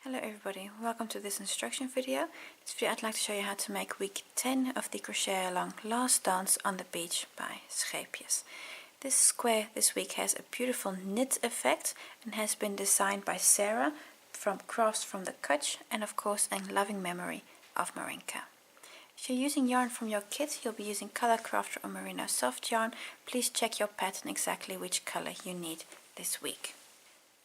Hello everybody, welcome to this instruction video. This video I'd like to show you how to make week 10 of the Crochet Along Last Dance on the Beach by Scheepjes. This square this week has a beautiful knit effect and has been designed by Sarah from Crafts from the Cwtch and of course in loving memory of Marinka. If you're using yarn from your kit, you'll be using Color Crafter or Merino soft yarn. Please check your pattern exactly which color you need this week.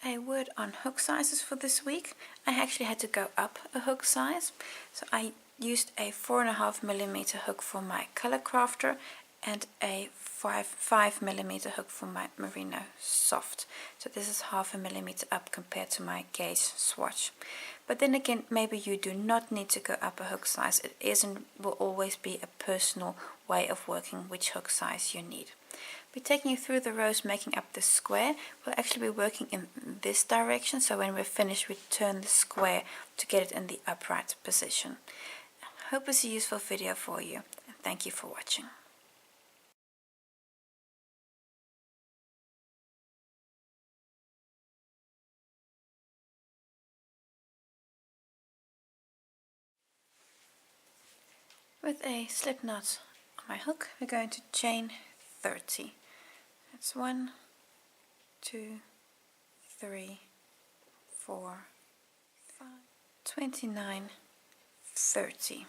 A word on hook sizes for this week. I actually had to go up a hook size, so I used a 4.5mm hook for my Color Crafter and a 5mm hook for my Merino soft. So this is 0.5 millimeter up compared to my gauge swatch. But then again, maybe you do not need to go up a hook size. It will always be a personal way of working which hook size you need. Be taking you through the rows making up the square. We'll actually be working in this direction, so when we're finished we turn the square to get it in the upright position. I hope it's a useful video for you, and thank you for watching. With a slip knot on my hook, we're going to chain 30. That's 1, 2, 3, 4, 5, 29, 30.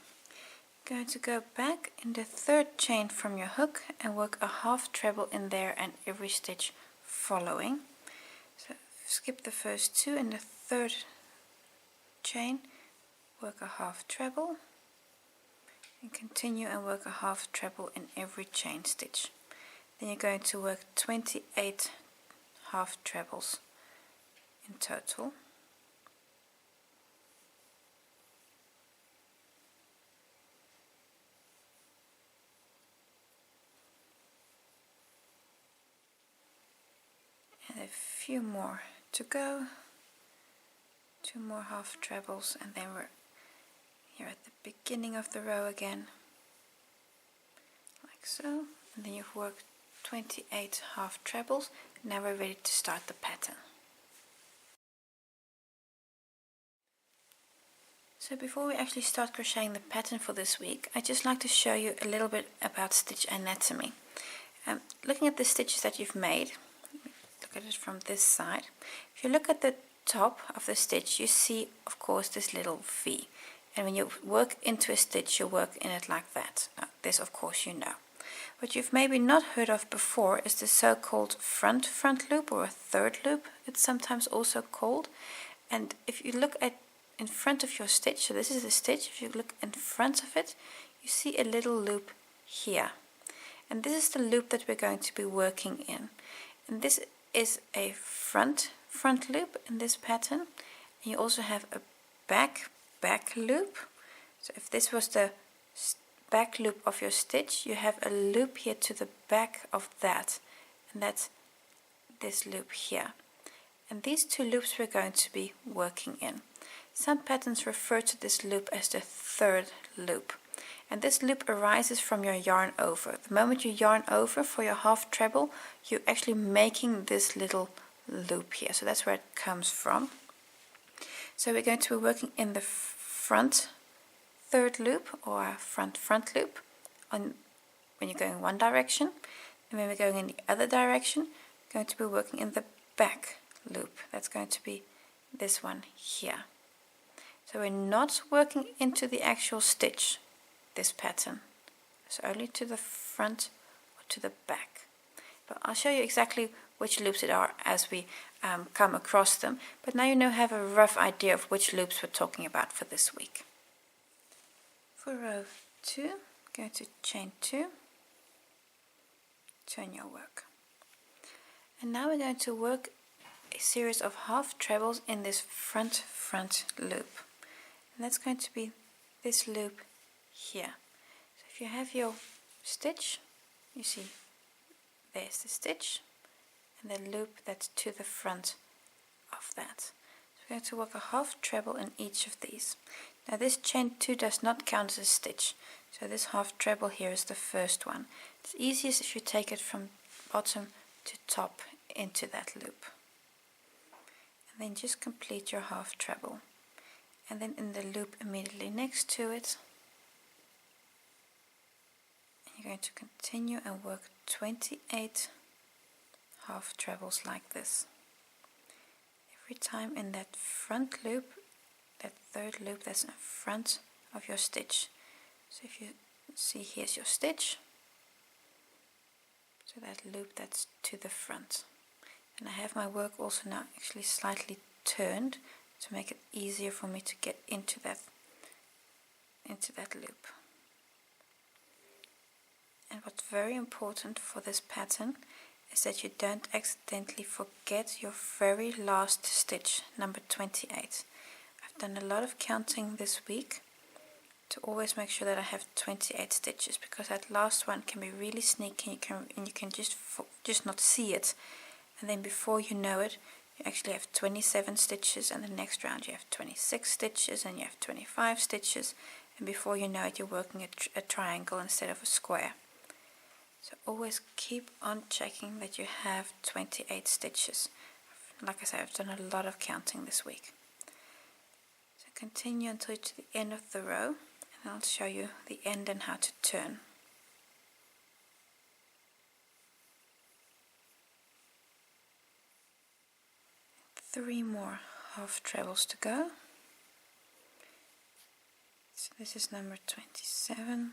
Going to go back in the third chain from your hook and work a half treble in there and every stitch following. So skip the first two in the third chain, work a half treble and continue and work a half treble in every chain stitch. Then you're going to work 28 half trebles in total. And a few more to go. 2 more half trebles and then we're here at the beginning of the row again. Like so. And then you've worked 28 half trebles. Now we're ready to start the pattern. So before we actually start crocheting the pattern for this week, I'd just like to show you a little bit about stitch anatomy. Looking at the stitches that you've made, look at it from this side. If you look at the top of the stitch, you see of course this little V. And when you work into a stitch, you work in it like that. Now, this of course you know. What you've maybe not heard of before is the so-called front loop, or a third loop it's sometimes also called. And if you look at in front of your stitch, so this is the stitch, if you look in front of it, you see a little loop here. And this is the loop that we're going to be working in. And this is a front loop in this pattern. And you also have a back loop. So if this was the back loop of your stitch, you have a loop here to the back of that, and that's this loop here. And these two loops we're going to be working in. Some patterns refer to this loop as the third loop, and this loop arises from your yarn over. The moment you yarn over for your half treble, you're actually making this little loop here, so that's where it comes from. So we're going to be working in the front third loop, or front loop, when you're going one direction, and when we're going in the other direction, we're going to be working in the back loop. That's going to be this one here. So we're not working into the actual stitch, this pattern. So only to the front or to the back. But I'll show you exactly which loops it are as we come across them. But now you have a rough idea of which loops we're talking about for this week. For row 2, go to chain 2, turn your work. And now we're going to work a series of half trebles in this front loop. And that's going to be this loop here. So if you have your stitch, you see there's the stitch and the loop that's to the front of that. So we're going to work a half treble in each of these. Now this chain 2 does not count as a stitch, so this half treble here is the first one. It's easiest if you take it from bottom to top into that loop. And then just complete your half treble. and then in the loop immediately next to it, you're going to continue and work 28 half trebles like this. Every time in that front loop, that third loop that's in front of your stitch. So if you see, here's your stitch, so that loop that's to the front. And I have my work also now actually slightly turned to make it easier for me to get into that loop. And what's very important for this pattern is that you don't accidentally forget your very last stitch, number 28. I've done a lot of counting this week to always make sure that I have 28 stitches, because that last one can be really sneaky and you can just not see it, and then before you know it, you actually have 27 stitches, and the next round you have 26 stitches, and you have 25 stitches, and before you know it, you're working a triangle instead of a square. So always keep on checking that you have 28 stitches. Like I said, I've done a lot of counting this week. So continue until to the end of the row, and I'll show you the end and how to turn. Three more half trebles to go. So this is number 27, and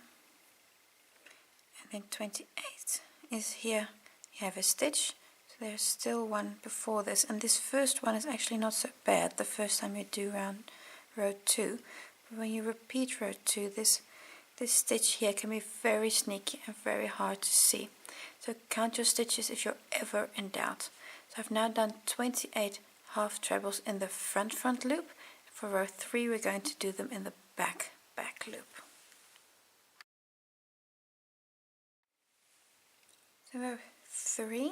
then 28 is here. You have a stitch, so there's still one before this, and this first one is actually not so bad the first time you do row 2, but when you repeat row 2, this stitch here can be very sneaky and very hard to see. So count your stitches if you're ever in doubt. So I've now done 28 half trebles in the front loop. For row 3 we're going to do them in the back loop. So row 3, I'm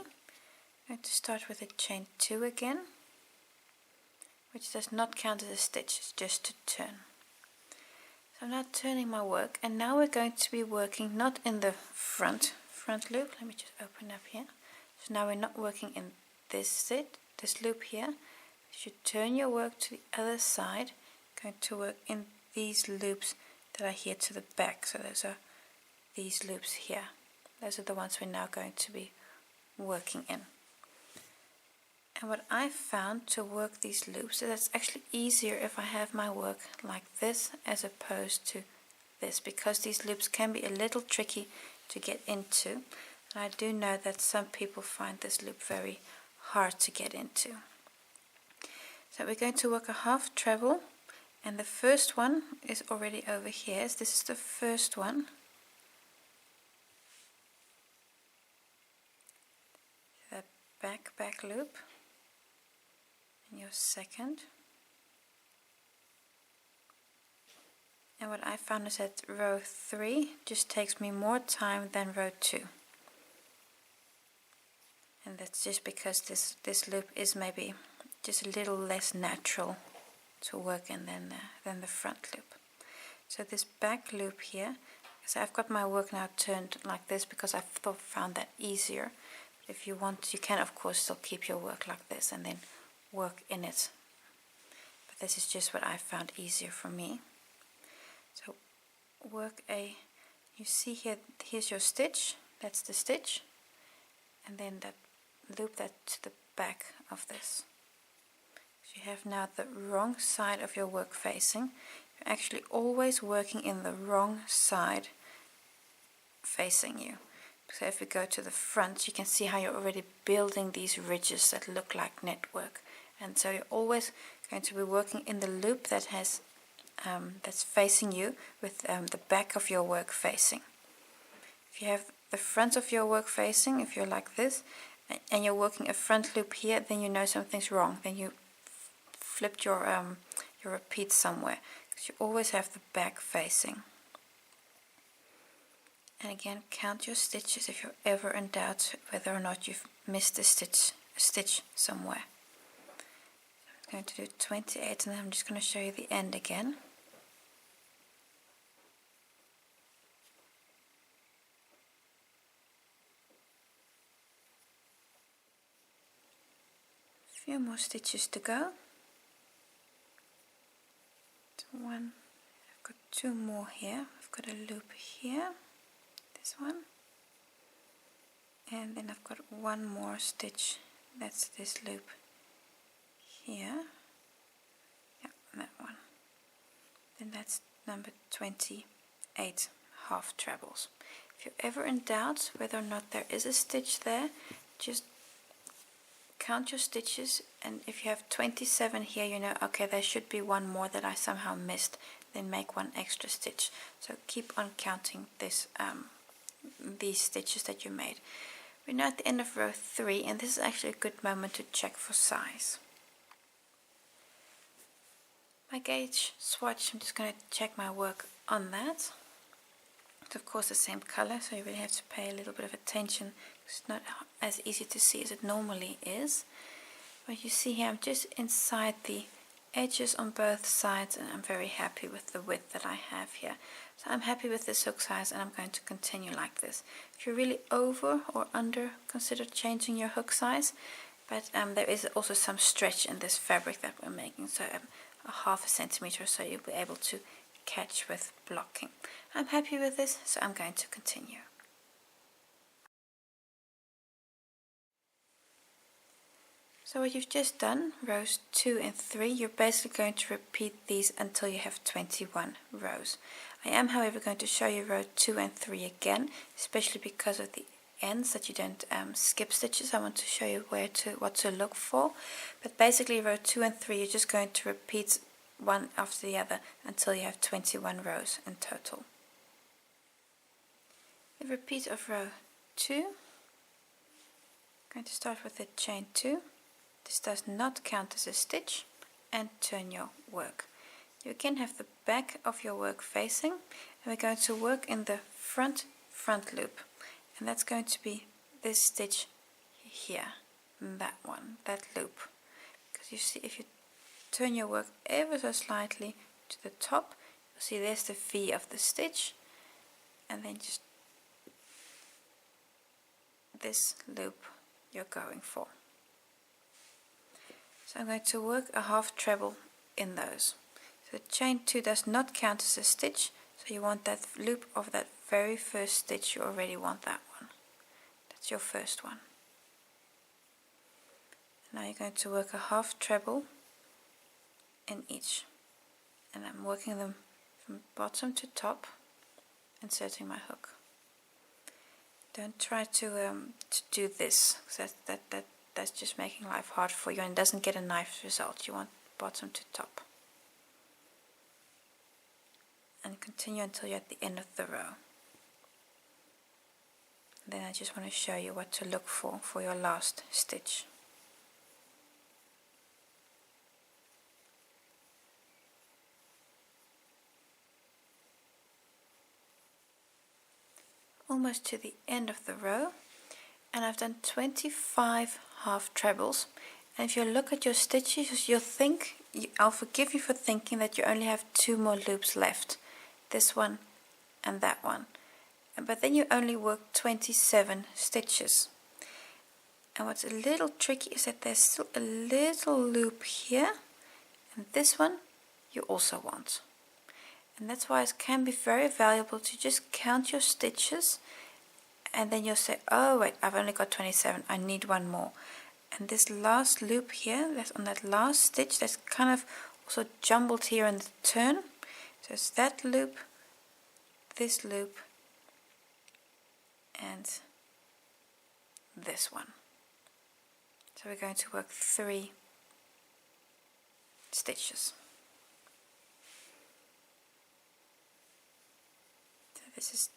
going to start with a chain 2 again, which does not count as a stitch, it's just to turn. So I'm now turning my work, and now we're going to be working not in the front loop. Let me just open up here. So now we're not working in this loop here. You should turn your work to the other side. Going to work in these loops that are here to the back. So those are these loops here. Those are the ones we're now going to be working in. And what I found to work these loops is it's actually easier if I have my work like this as opposed to this, because these loops can be a little tricky to get into, and I do know that some people find this loop very hard to get into. So we're going to work a half treble, and the first one is already over here. So this is the first one. The back loop. Your second, and what I found is that row 3 just takes me more time than row 2, and that's just because this loop is maybe just a little less natural to work in than the front loop. So this back loop here, so I've got my work now turned like this because I found that easier. But if you want, you can of course still keep your work like this and then work in it, but this is just what I found easier for me. So you see here, here's your stitch, that's the stitch, and then that loop that to the back of this. So you have now the wrong side of your work facing. You're actually always working in the wrong side facing you. So if we go to the front, you can see how you're already building these ridges that look like network. And so you're always going to be working in the loop that has that's facing you with the back of your work facing. If you have the front of your work facing, if you're like this, and you're working a front loop here, then you know something's wrong. Then you flipped your repeat somewhere, because you always have the back facing. And again, count your stitches if you're ever in doubt whether or not you've missed a stitch somewhere. I'm going to do 28, and then I'm just going to show you the end again. A few more stitches to go. one, I've got two more here. I've got a loop here, this one, and then I've got one more stitch, that's this loop here, yeah, that one. Then that's number 28 half trebles. If you're ever in doubt whether or not there is a stitch there, just count your stitches, and if you have 27 here, you know, okay, there should be one more that I somehow missed, then make one extra stitch. So keep on counting this these stitches that you made. We're now at the end of row 3, and this is actually a good moment to check for size. My gauge swatch, I'm just going to check my work on that. It's of course the same color, so you really have to pay a little bit of attention. It's not as easy to see as it normally is. But you see here, I'm just inside the edges on both sides, and I'm very happy with the width that I have here. So I'm happy with this hook size, and I'm going to continue like this. If you're really over or under, consider changing your hook size. But there is also some stretch in this fabric that we're making, so a half a centimeter or so you'll be able to catch with blocking. I'm happy with this, so I'm going to continue. So what you've just done, rows 2 and 3, you're basically going to repeat these until you have 21 rows. I am, however, going to show you row 2 and 3 again, especially because of the ends that you don't skip stitches. I want to show you what to look for. But basically row 2 and 3, you're just going to repeat one after the other until you have 21 rows in total. The repeat of row 2, I'm going to start with the chain 2. This does not count as a stitch, and turn your work. You again have the back of your work facing, and we're going to work in the front loop, and that's going to be this stitch here, that one, that loop. Because you see, if you turn your work ever so slightly to the top, you'll see there's the V of the stitch, and then just this loop you're going for. So I'm going to work a half treble in those. So chain 2 does not count as a stitch, so you want that loop of that very first stitch, you already want that one. That's your first one. Now you're going to work a half treble in each. And I'm working them from bottom to top, inserting my hook. Don't try to do this, because that's just making life hard for you, and it doesn't get a nice result. You want bottom to top. And continue until you're at the end of the row. Then I just want to show you what to look for your last stitch. Almost to the end of the row, and I've done 25 half trebles. And if you look at your stitches, you'll think, I'll forgive you for thinking that you only have 2 more loops left, this one and that one, but then you only work 27 stitches. And what's a little tricky is that there's still a little loop here, and this one you also want. And that's why it can be very valuable to just count your stitches, and then you'll say, oh wait, I've only got 27, I need one more. And this last loop here, that's on that last stitch, that's kind of also jumbled here in the turn. So it's that loop, this loop, and this one. So we're going to work 3 stitches. So this is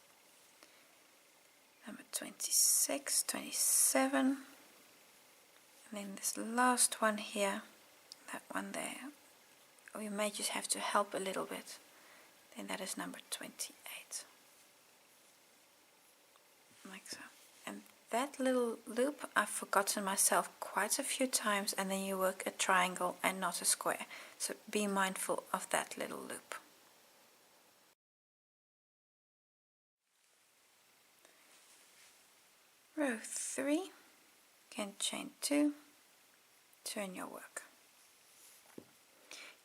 number 26, 27, and then this last one here, that one there, we may just have to help a little bit, then that is number 28, like so. And that little loop I've forgotten myself quite a few times, and then you work a triangle and not a square, so be mindful of that little loop. Row 3, again chain 2, turn your work.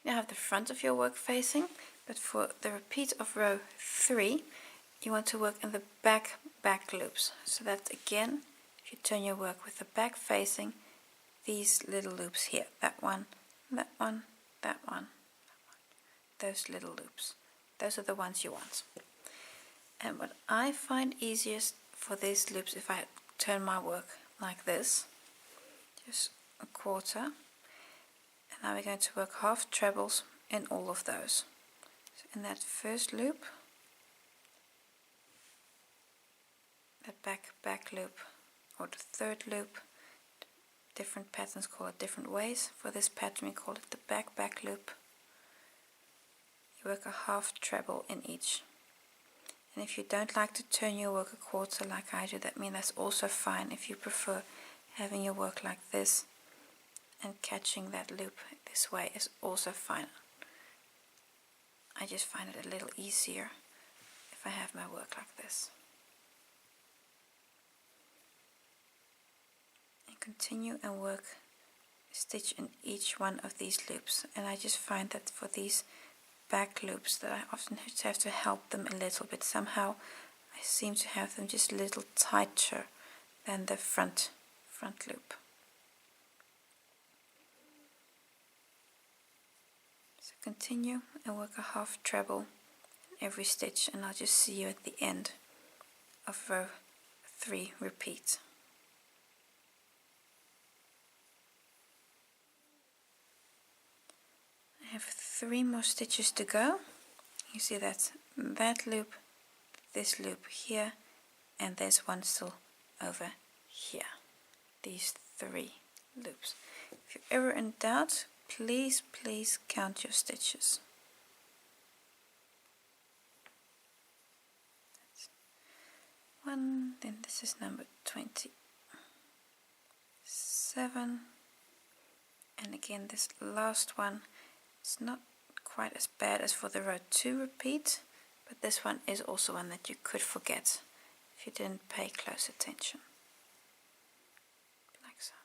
you now have the front of your work facing, but for the repeat of row 3 you want to work in the back loops. So that again, if you turn your work with the back facing, these little loops here, that one, that one, that one, those little loops, those are the ones you want. And what I find easiest for these loops, if I turn my work like this, just a quarter, and now we're going to work half trebles in all of those. So in that first loop, the back loop, or the third loop, different patterns call it different ways. For this pattern we call it the back loop. You work a half treble in each. And if you don't like to turn your work a quarter like I do, that means that's also fine. If you prefer having your work like this and catching that loop this way is also fine. I just find it a little easier if I have my work like this. Continue and work a stitch in each one of these loops, and I just find that for these back loops that I often have to help them a little bit. Somehow I seem to have them just a little tighter than the front loop. So continue and work a half treble in every stitch, and I'll just see you at the end of row 3 repeat. I have 3 more stitches to go. You see that loop, this loop here, and there's one still over here. These 3 loops. If you're ever in doubt, please count your stitches. That's 1, then this is number 27, and again this last one. It's not quite as bad as for the row 2 repeat, but this one is also one that you could forget if you didn't pay close attention. Like so.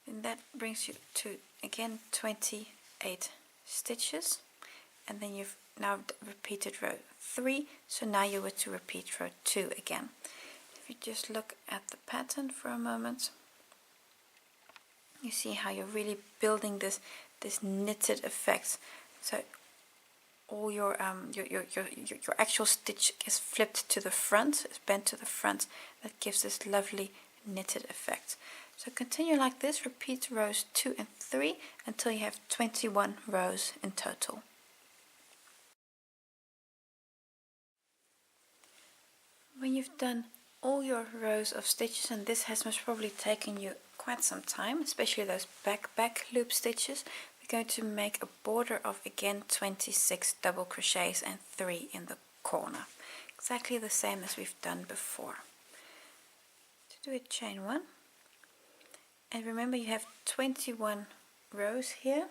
Then that brings you to again 28 stitches, and then you've now repeated row 3, so now you were to repeat row 2 again. If you just look at the pattern for a moment, you see how you're really building this knitted effect. So all your actual stitch is flipped to the front, is bent to the front. That gives this lovely knitted effect. So continue like this, repeat rows 2 and 3 until you have 21 rows in total. When you've done all your rows of stitches, and this has most probably taken you quite some time, especially those back loop stitches, we're going to make a border of again 26 double crochets and 3 in the corner, exactly the same as we've done before. To do it, chain 1, and remember you have 21 rows here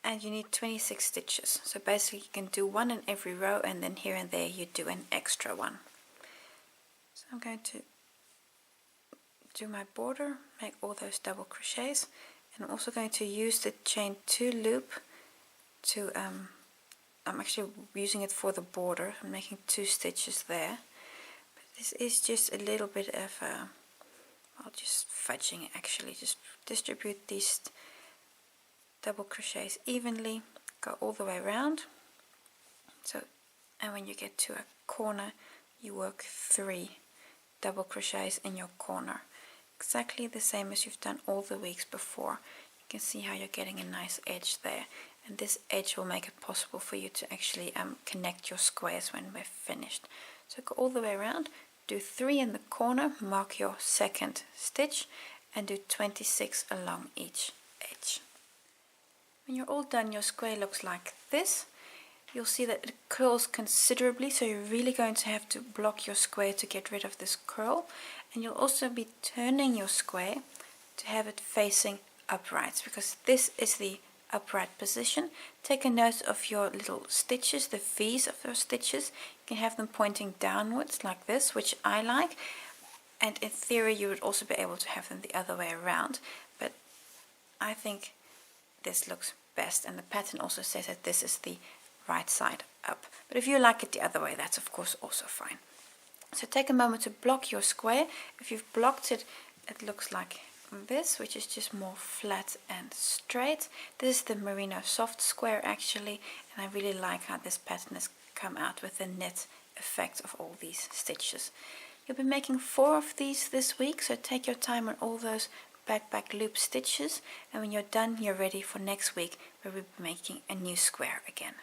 and you need 26 stitches, so basically you can do 1 in every row, and then here and there you do an extra one. So I'm going to do my border, make all those double crochets, and I'm also going to use the chain 2 loop to, I'm actually using it for the border. I'm making 2 stitches there, but this is just a little bit of, well, just fudging actually. Just distribute these double crochets evenly, go all the way around. So, and when you get to a corner, you work 3 double crochets in your corner, exactly the same as you've done all the weeks before. You can see how you're getting a nice edge there, and this edge will make it possible for you to actually connect your squares when we're finished. So go all the way around, do 3 in the corner, mark your second stitch, and do 26 along each edge. When you're all done, your square looks like this. You'll see that it curls considerably, so you're really going to have to block your square to get rid of this curl. And you'll also be turning your square to have it facing upright, because this is the upright position. Take a note of your little stitches, the V's of your stitches. You can have them pointing downwards like this, which I like. And in theory you would also be able to have them the other way around, but I think this looks best, and the pattern also says that this is the right side up. But if you like it the other way, that's of course also fine. So take a moment to block your square. If you've blocked it, it looks like this, which is just more flat and straight. This is the Merino soft square actually, and I really like how this pattern has come out with the knit effect of all these stitches. You'll be making 4 of these this week, so take your time on all those back loop stitches, and when you're done, you're ready for next week, where we'll be making a new square again.